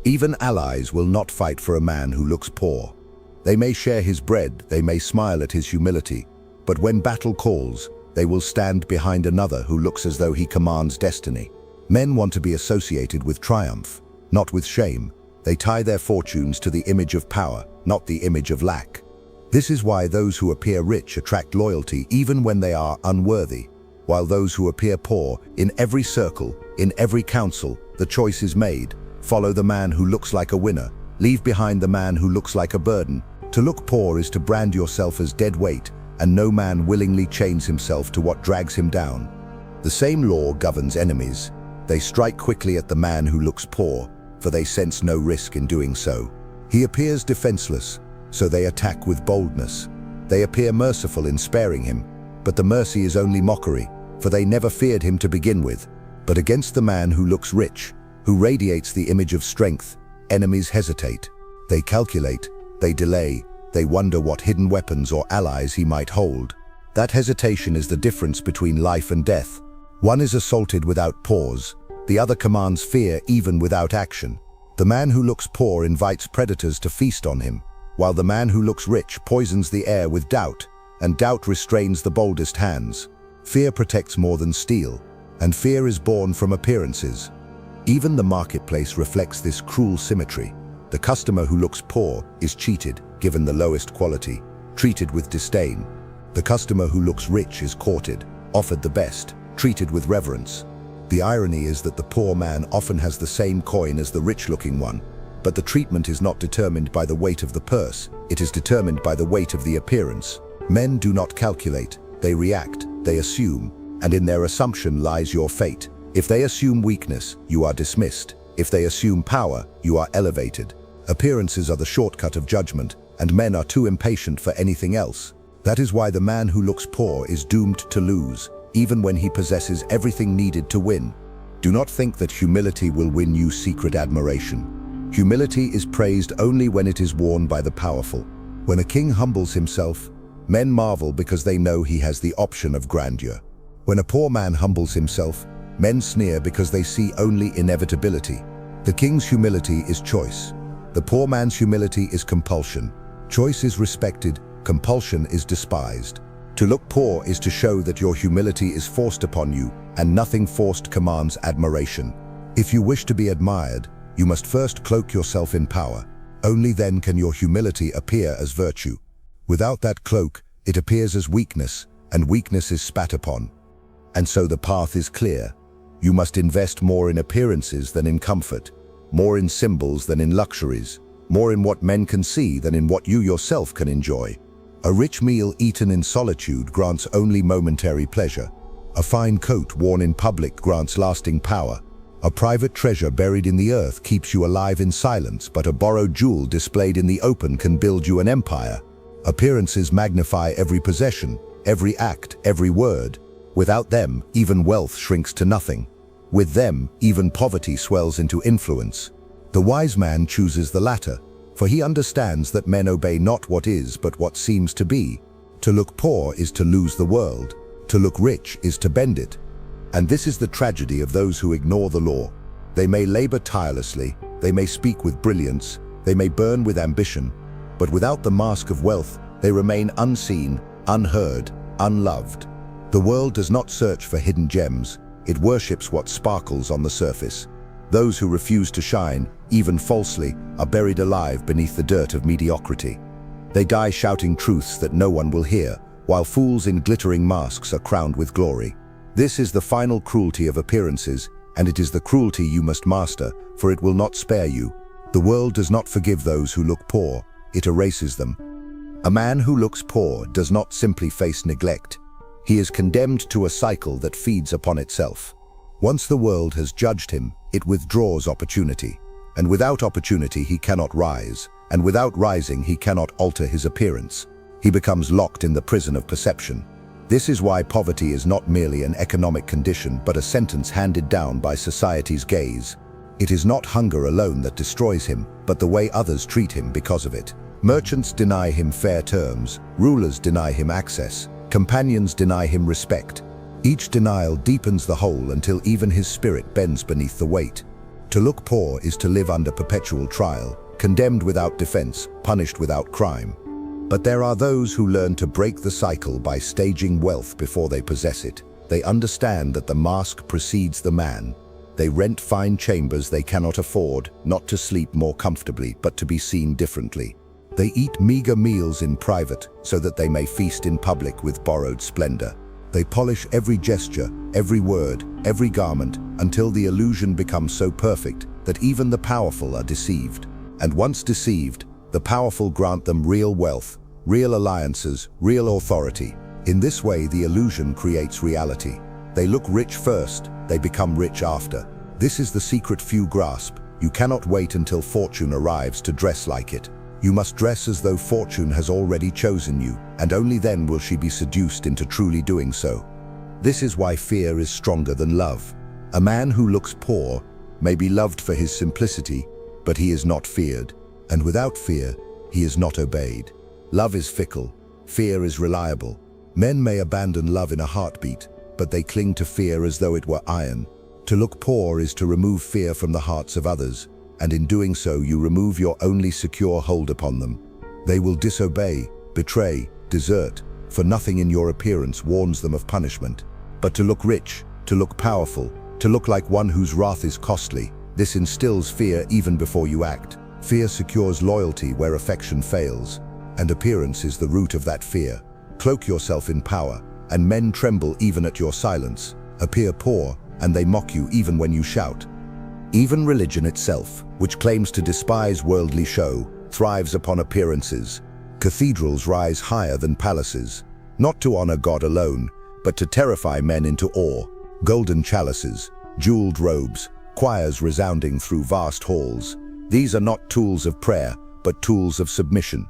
Even allies will not fight for a man who looks poor. They may share his bread, they may smile at his humility, but when battle calls, they will stand behind another who looks as though he commands destiny. Men want to be associated with triumph, not with shame. They tie their fortunes to the image of power, not the image of lack. This is why those who appear rich attract loyalty even when they are unworthy, while those who appear poor, in every circle, in every council, the choice is made. Follow the man who looks like a winner, leave behind the man who looks like a burden. To look poor is to brand yourself as dead weight, and no man willingly chains himself to what drags him down. The same law governs enemies. They strike quickly at the man who looks poor, for they sense no risk in doing so. He appears defenseless, so they attack with boldness. They appear merciful in sparing him, but the mercy is only mockery, for they never feared him to begin with. But against the man who looks rich, who radiates the image of strength, enemies hesitate. They calculate, they delay, they wonder what hidden weapons or allies he might hold. That hesitation is the difference between life and death. One is assaulted without pause, the other commands fear even without action. The man who looks poor invites predators to feast on him, while the man who looks rich poisons the air with doubt, and doubt restrains the boldest hands. Fear protects more than steel, and fear is born from appearances. Even the marketplace reflects this cruel symmetry. The customer who looks poor is cheated, given the lowest quality, treated with disdain. The customer who looks rich is courted, offered the best, treated with reverence. The irony is that the poor man often has the same coin as the rich-looking one, but the treatment is not determined by the weight of the purse, it is determined by the weight of the appearance. Men do not calculate, they react, they assume, and in their assumption lies your fate. If they assume weakness, you are dismissed. If they assume power, you are elevated. Appearances are the shortcut of judgment, and men are too impatient for anything else. That is why the man who looks poor is doomed to lose, even when he possesses everything needed to win. Do not think that humility will win you secret admiration. Humility is praised only when it is worn by the powerful. When a king humbles himself, men marvel because they know he has the option of grandeur. When a poor man humbles himself, men sneer because they see only inevitability. The king's humility is choice. The poor man's humility is compulsion. Choice is respected, compulsion is despised. To look poor is to show that your humility is forced upon you, and nothing forced commands admiration. If you wish to be admired, you must first cloak yourself in power. Only then can your humility appear as virtue. Without that cloak, it appears as weakness, and weakness is spat upon. And so the path is clear. You must invest more in appearances than in comfort, more in symbols than in luxuries, more in what men can see than in what you yourself can enjoy. A rich meal eaten in solitude grants only momentary pleasure. A fine coat worn in public grants lasting power. A private treasure buried in the earth keeps you alive in silence, but a borrowed jewel displayed in the open can build you an empire. Appearances magnify every possession, every act, every word. Without them, even wealth shrinks to nothing. With them, even poverty swells into influence. The wise man chooses the latter, for he understands that men obey not what is, but what seems to be. To look poor is to lose the world. To look rich is to bend it. And this is the tragedy of those who ignore the law. They may labor tirelessly, they may speak with brilliance, they may burn with ambition, but without the mask of wealth, they remain unseen, unheard, unloved. The world does not search for hidden gems, it worships what sparkles on the surface. Those who refuse to shine, even falsely, are buried alive beneath the dirt of mediocrity. They die shouting truths that no one will hear, while fools in glittering masks are crowned with glory. This is the final cruelty of appearances, and it is the cruelty you must master, for it will not spare you. The world does not forgive those who look poor, it erases them. A man who looks poor does not simply face neglect. He is condemned to a cycle that feeds upon itself. Once the world has judged him, it withdraws opportunity. And without opportunity he cannot rise, and without rising he cannot alter his appearance. He becomes locked in the prison of perception. This is why poverty is not merely an economic condition, but a sentence handed down by society's gaze. It is not hunger alone that destroys him, but the way others treat him because of it. Merchants deny him fair terms, rulers deny him access, companions deny him respect. Each denial deepens the hole until even his spirit bends beneath the weight. To look poor is to live under perpetual trial, condemned without defense, punished without crime. But there are those who learn to break the cycle by staging wealth before they possess it. They understand that the mask precedes the man. They rent fine chambers they cannot afford, not to sleep more comfortably, but to be seen differently. They eat meager meals in private, so that they may feast in public with borrowed splendor. They polish every gesture, every word, every garment, until the illusion becomes so perfect that even the powerful are deceived. And once deceived, the powerful grant them real wealth, real alliances, real authority. In this way, the illusion creates reality. They look rich first, they become rich after. This is the secret few grasp. You cannot wait until fortune arrives to dress like it. You must dress as though fortune has already chosen you, and only then will she be seduced into truly doing so. This is why fear is stronger than love. A man who looks poor may be loved for his simplicity, but he is not feared. And without fear, he is not obeyed. Love is fickle, fear is reliable. Men may abandon love in a heartbeat, but they cling to fear as though it were iron. To look poor is to remove fear from the hearts of others, and in doing so you remove your only secure hold upon them. They will disobey, betray, desert, for nothing in your appearance warns them of punishment. But to look rich, to look powerful, to look like one whose wrath is costly, this instills fear even before you act. Fear secures loyalty where affection fails, and appearance is the root of that fear. Cloak yourself in power, and men tremble even at your silence. Appear poor, and they mock you even when you shout. Even religion itself, which claims to despise worldly show, thrives upon appearances. Cathedrals rise higher than palaces, not to honor God alone, but to terrify men into awe. Golden chalices, jeweled robes, choirs resounding through vast halls. These are not tools of prayer, but tools of submission.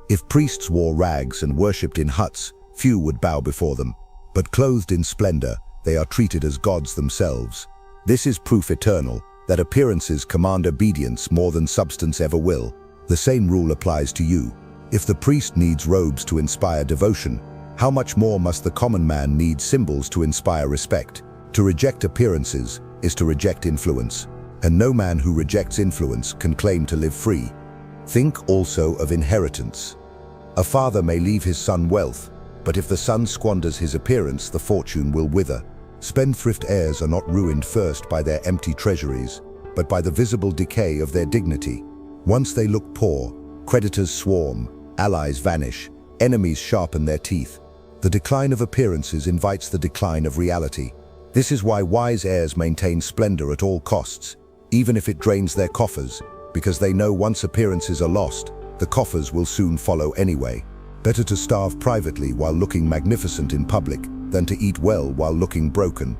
If priests wore rags and worshipped in huts, few would bow before them. But clothed in splendor, they are treated as gods themselves. This is proof eternal, that appearances command obedience more than substance ever will. The same rule applies to you. If the priest needs robes to inspire devotion, how much more must the common man need symbols to inspire respect? To reject appearances is to reject influence. and no man who rejects influence can claim to live free. Think also of inheritance. A father may leave his son wealth, but if the son squanders his appearance, the fortune will wither. Spendthrift heirs are not ruined first by their empty treasuries, but by the visible decay of their dignity. Once they look poor, creditors swarm, allies vanish, enemies sharpen their teeth. The decline of appearances invites the decline of reality. This is why wise heirs maintain splendor at all costs, even if it drains their coffers, because they know once appearances are lost, the coffers will soon follow anyway. Better to starve privately while looking magnificent in public than to eat well while looking broken.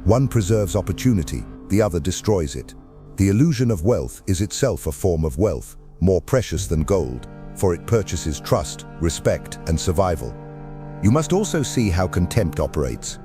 One preserves opportunity, the other destroys it. The illusion of wealth is itself a form of wealth, more precious than gold, for it purchases trust, respect, and survival. You must also see how contempt operates.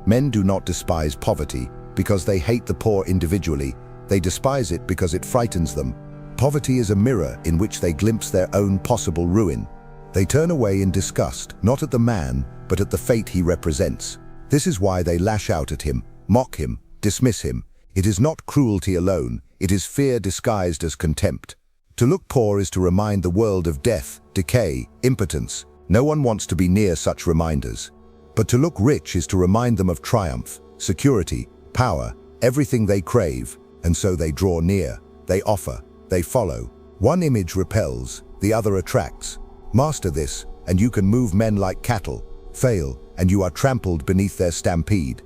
Men do not despise poverty because they hate the poor individually. They despise it because it frightens them. Poverty is a mirror in which they glimpse their own possible ruin. They turn away in disgust, not at the man, but at the fate he represents. This is why they lash out at him, mock him, dismiss him. It is not cruelty alone, it is fear disguised as contempt. To look poor is to remind the world of death, decay, impotence. No one wants to be near such reminders. But to look rich is to remind them of triumph, security, power, everything they crave, and so they draw near, they offer, they follow. One image repels, the other attracts. Master this, and you can move men like cattle. Fail, and you are trampled beneath their stampede.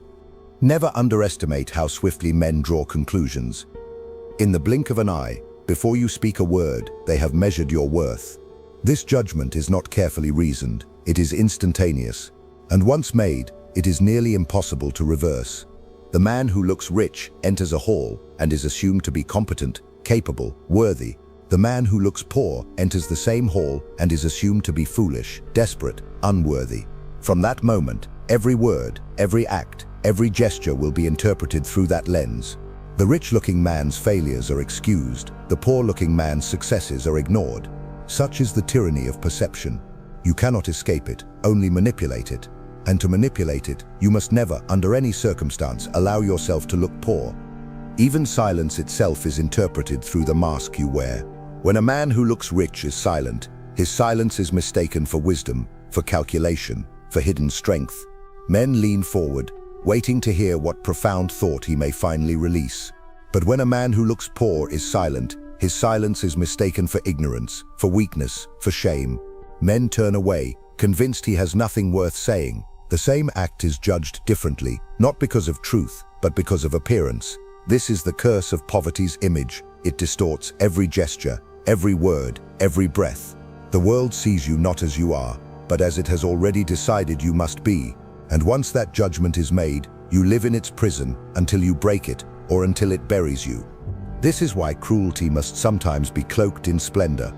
Never underestimate how swiftly men draw conclusions. In the blink of an eye, before you speak a word, they have measured your worth. This judgment is not carefully reasoned, it is instantaneous. And once made, it is nearly impossible to reverse. The man who looks rich enters a hall and is assumed to be competent, capable, worthy. The man who looks poor enters the same hall and is assumed to be foolish, desperate, unworthy. From that moment, every word, every act, every gesture will be interpreted through that lens. The rich-looking man's failures are excused, the poor-looking man's successes are ignored. Such is the tyranny of perception. You cannot escape it, only manipulate it. And to manipulate it, you must never, under any circumstance, allow yourself to look poor. Even silence itself is interpreted through the mask you wear. When a man who looks rich is silent, his silence is mistaken for wisdom, for calculation, for hidden strength. Men lean forward, waiting to hear what profound thought he may finally release. But when a man who looks poor is silent, his silence is mistaken for ignorance, for weakness, for shame. Men turn away, convinced he has nothing worth saying. The same act is judged differently, not because of truth, but because of appearance. This is the curse of poverty's image. It distorts every gesture, every word, every breath. The world sees you not as you are, but as it has already decided you must be. And once that judgment is made, you live in its prison until you break it, or until it buries you. This is why cruelty must sometimes be cloaked in splendor.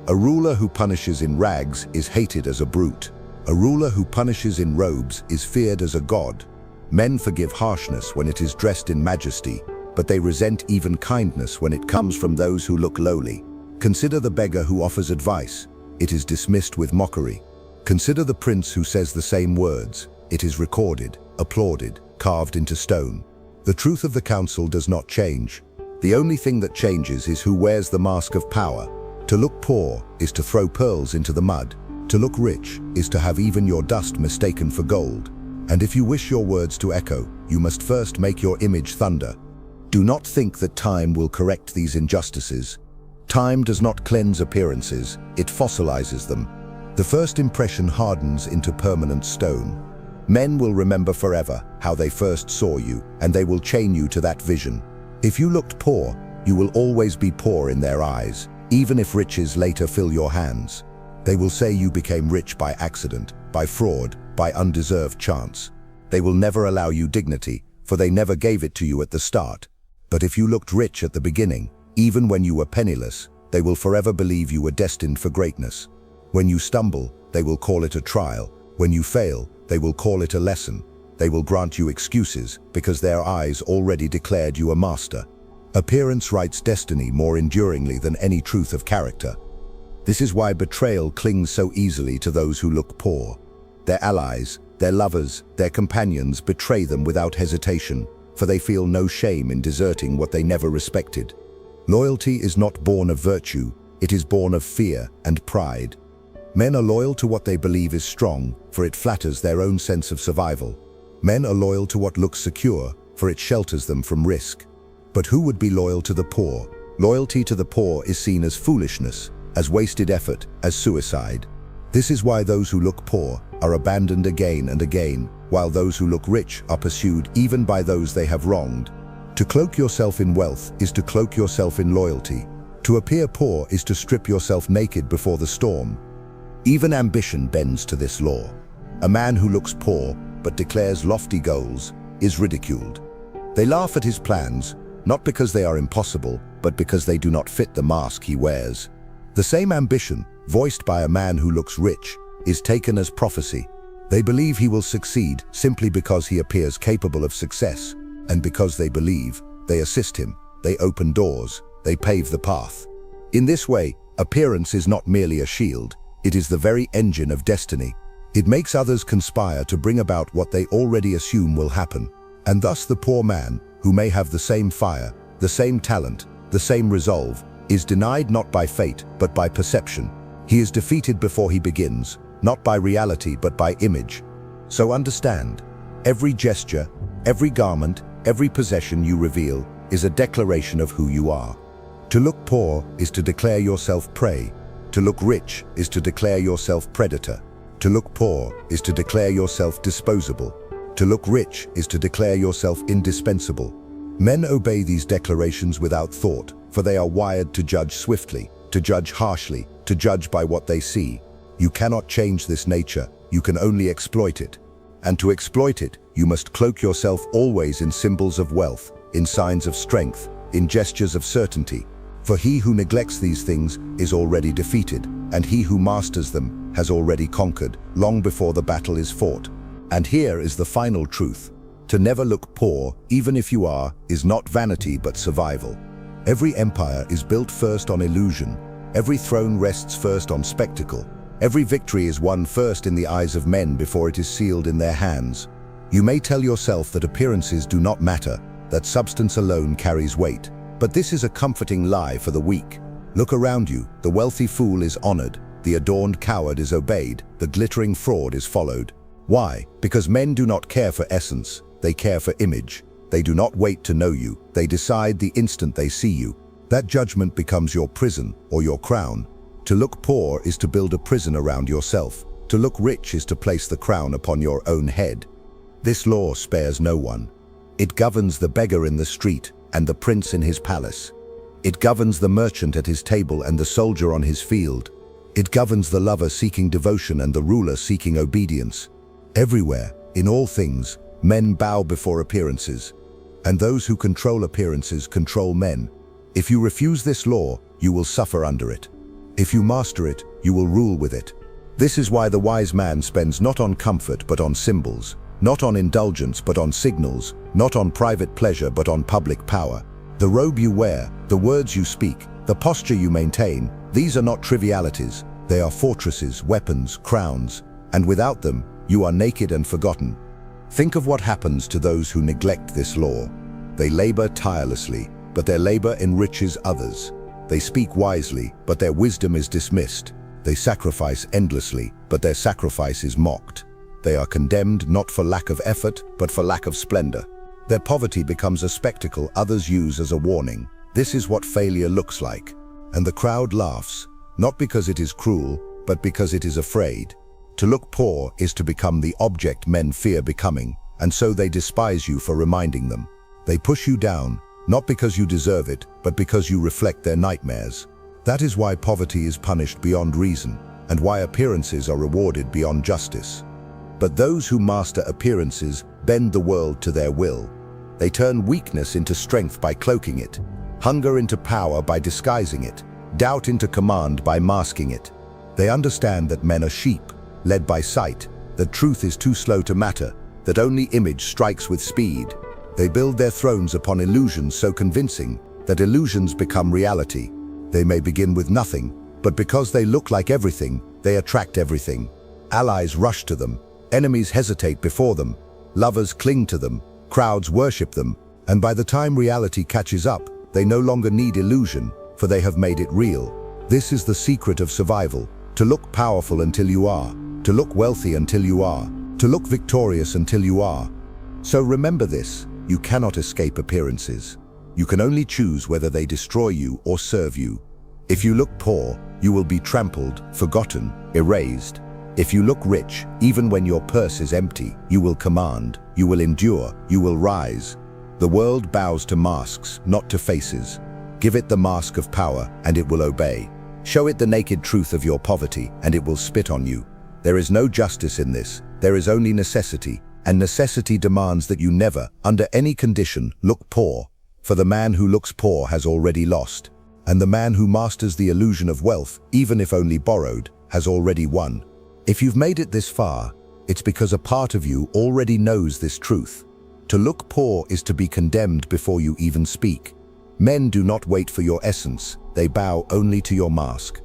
A ruler who punishes in rags is hated as a brute. A ruler who punishes in robes is feared as a god. Men forgive harshness when it is dressed in majesty, but they resent even kindness when it comes from those who look lowly. Consider the beggar who offers advice. It is dismissed with mockery. Consider the prince who says the same words. It is recorded, applauded, carved into stone. The truth of the counsel does not change. The only thing that changes is who wears the mask of power. To look poor is to throw pearls into the mud. To look rich is to have even your dust mistaken for gold. And if you wish your words to echo, you must first make your image thunder. Do not think that time will correct these injustices. Time does not cleanse appearances, it fossilizes them. The first impression hardens into permanent stone. Men will remember forever how they first saw you, and they will chain you to that vision. If you looked poor, you will always be poor in their eyes, even if riches later fill your hands. They will say you became rich by accident, by fraud, by undeserved chance. They will never allow you dignity, for they never gave it to you at the start. But if you looked rich at the beginning, even when you were penniless, they will forever believe you were destined for greatness. When you stumble, they will call it a trial. When you fail, they will call it a lesson. They will grant you excuses because their eyes already declared you a master. Appearance writes destiny more enduringly than any truth of character. This is why betrayal clings so easily to those who look poor. Their allies, their lovers, their companions betray them without hesitation, for they feel no shame in deserting what they never respected. Loyalty is not born of virtue, it is born of fear and pride. Men are loyal to what they believe is strong, for it flatters their own sense of survival. Men are loyal to what looks secure, for it shelters them from risk. But who would be loyal to the poor? Loyalty to the poor is seen as foolishness, as wasted effort, as suicide. This is why those who look poor are abandoned again and again, while those who look rich are pursued even by those they have wronged. To cloak yourself in wealth is to cloak yourself in loyalty. To appear poor is to strip yourself naked before the storm. Even ambition bends to this law. A man who looks poor but declares lofty goals is ridiculed. They laugh at his plans, not because they are impossible, but because they do not fit the mask he wears. The same ambition, voiced by a man who looks rich, is taken as prophecy. They believe he will succeed simply because he appears capable of success, and because they believe, they assist him, they open doors, they pave the path. In this way, appearance is not merely a shield, it is the very engine of destiny. It makes others conspire to bring about what they already assume will happen. And thus the poor man, who may have the same fire, the same talent, the same resolve, is denied not by fate, but by perception. He is defeated before he begins, not by reality, but by image. So understand, every gesture, every garment, every possession you reveal is a declaration of who you are. To look poor is to declare yourself prey. To look rich is to declare yourself predator. To look poor is to declare yourself disposable. To look rich is to declare yourself indispensable. Men obey these declarations without thought, for they are wired to judge swiftly, to judge harshly, to judge by what they see. You cannot change this nature, you can only exploit it. And to exploit it, you must cloak yourself always in symbols of wealth, in signs of strength, in gestures of certainty. For he who neglects these things is already defeated, and he who masters them has already conquered, long before the battle is fought. And here is the final truth. To never look poor, even if you are, is not vanity but survival. Every empire is built first on illusion. Every throne rests first on spectacle. Every victory is won first in the eyes of men before it is sealed in their hands. You may tell yourself that appearances do not matter, that substance alone carries weight. But this is a comforting lie for the weak. Look around you, the wealthy fool is honored, the adorned coward is obeyed, the glittering fraud is followed. Why? Because men do not care for essence, they care for image. They do not wait to know you, they decide the instant they see you. That judgment becomes your prison or your crown. To look poor is to build a prison around yourself. To look rich is to place the crown upon your own head. This law spares no one. It governs the beggar in the street and the prince in his palace. It governs the merchant at his table and the soldier on his field. It governs the lover seeking devotion and the ruler seeking obedience. Everywhere, in all things, men bow before appearances, and those who control appearances control men. If you refuse this law, you will suffer under it. If you master it, you will rule with it. This is why the wise man spends not on comfort but on symbols, not on indulgence but on signals, not on private pleasure but on public power. The robe you wear, the words you speak, the posture you maintain, these are not trivialities. They are fortresses, weapons, crowns, and without them, you are naked and forgotten. Think of what happens to those who neglect this law. They labor tirelessly, but their labor enriches others. They speak wisely, but their wisdom is dismissed. They sacrifice endlessly, but their sacrifice is mocked. They are condemned not for lack of effort, but for lack of splendor. Their poverty becomes a spectacle others use as a warning. This is what failure looks like. And the crowd laughs, not because it is cruel, but because it is afraid. To look poor is to become the object men fear becoming, and so they despise you for reminding them. They push you down, not because you deserve it, but because you reflect their nightmares. That is why poverty is punished beyond reason, and why appearances are rewarded beyond justice. But those who master appearances bend the world to their will. They turn weakness into strength by cloaking it, hunger into power by disguising it, doubt into command by masking it. They understand that men are sheep, led by sight, that truth is too slow to matter, that only image strikes with speed. They build their thrones upon illusions so convincing that illusions become reality. They may begin with nothing, but because they look like everything, they attract everything. Allies rush to them, enemies hesitate before them, lovers cling to them, crowds worship them, And by the time reality catches up, they no longer need illusion, for they have made it real. This is the secret of survival: to look powerful until you are, to look wealthy until you are, to look victorious until you are. So remember this: you cannot escape appearances. You can only choose whether they destroy you or serve you. If you look poor, you will be trampled, forgotten, erased. If you look rich, even when your purse is empty, you will command, you will endure, you will rise. The world bows to masks, not to faces. Give it the mask of power, and it will obey. Show it the naked truth of your poverty, and it will spit on you. There is no justice in this. There is only necessity, and necessity demands that you never, under any condition, look poor. For the man who looks poor has already lost, and the man who masters the illusion of wealth, even if only borrowed, has already won. If you've made it this far, it's because a part of you already knows this truth. To look poor is to be condemned before you even speak. Men do not wait for your essence, they bow only to your mask.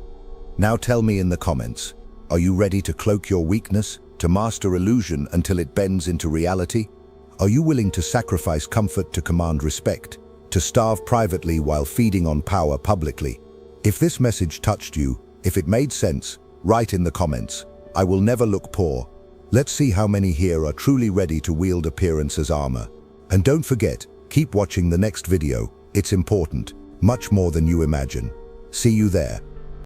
Now tell me in the comments, are you ready to cloak your weakness, to master illusion until it bends into reality? Are you willing to sacrifice comfort to command respect, to starve privately while feeding on power publicly? If this message touched you, if it made sense, write in the comments, "I will never look poor." Let's see how many here are truly ready to wield appearance as armor. And don't forget, keep watching the next video. It's important, much more than you imagine. See you there.